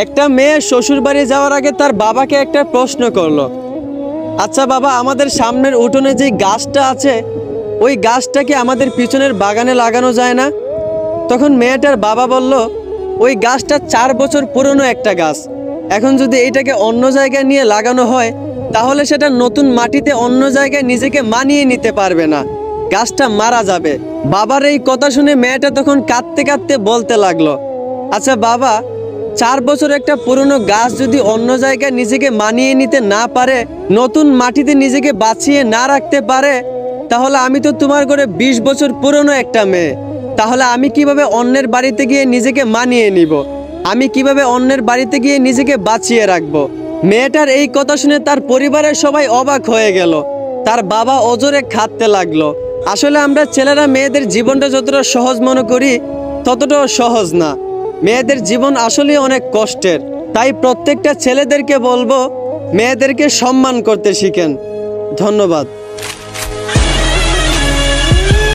একটা মেয়ে শ্বশুর বাড়ি যাওয়ার আগে তার বাবাকে একটা প্রশ্ন করলো, আচ্ছা বাবা, আমাদের সামনের উঠোনে যে গাছটা আছে ওই গাছটা কি আমাদের পিছনের বাগানে লাগানো যায় না? তখন মেয়েটার বাবা বলল, ওই গাছটা 4 বছর পুরনো একটা গাছ। এখন যদি এইটাকে অন্য জায়গায় নিয়ে লাগানো হয় তাহলে সেটা নতুন মাটিতে অন্য জায়গায় নিজেকে মানিয়ে নিতে পারবে না, গাছটা মারা যাবে। বাবার এই কথা শুনে মেয়েটা তখন কাঁদতে কাঁদতে বলতে লাগলো, আচ্ছা বাবা, 4 বছর একটা পুরনো গাছ যদি অন্য জায়গায় নিজেকে মানিয়ে নিতে না পারে, নতুন মাটিতে নিজেকে বাঁচিয়ে না রাখতে পারে, তাহলে আমি তো তোমার ঘরে 20 বছর পুরনো একটা মেয়ে। তাহলে আমি কিভাবে অন্যের বাড়িতে গিয়ে নিজেকে মানিয়ে নিব? আমি কিভাবে অন্যের বাড়িতে গিয়ে নিজেকে বাঁচিয়ে রাখবো? মেয়েটার এই কথা শুনে তার পরিবারের সবাই অবাক হয়ে গেল। তার বাবা অজরে খাটতে লাগলো। আসলে আমরা ছেলেরা মেয়েদের জীবনটা যতটা সহজ মনে করি ততটাও সহজ না। মেয়েদের জীবন আসলে অনেক কষ্টের। তাই প্রত্যেকটা ছেলেদেরকে বলবো, মেয়েদেরকে সম্মান করতে শিখেন। ধন্যবাদ।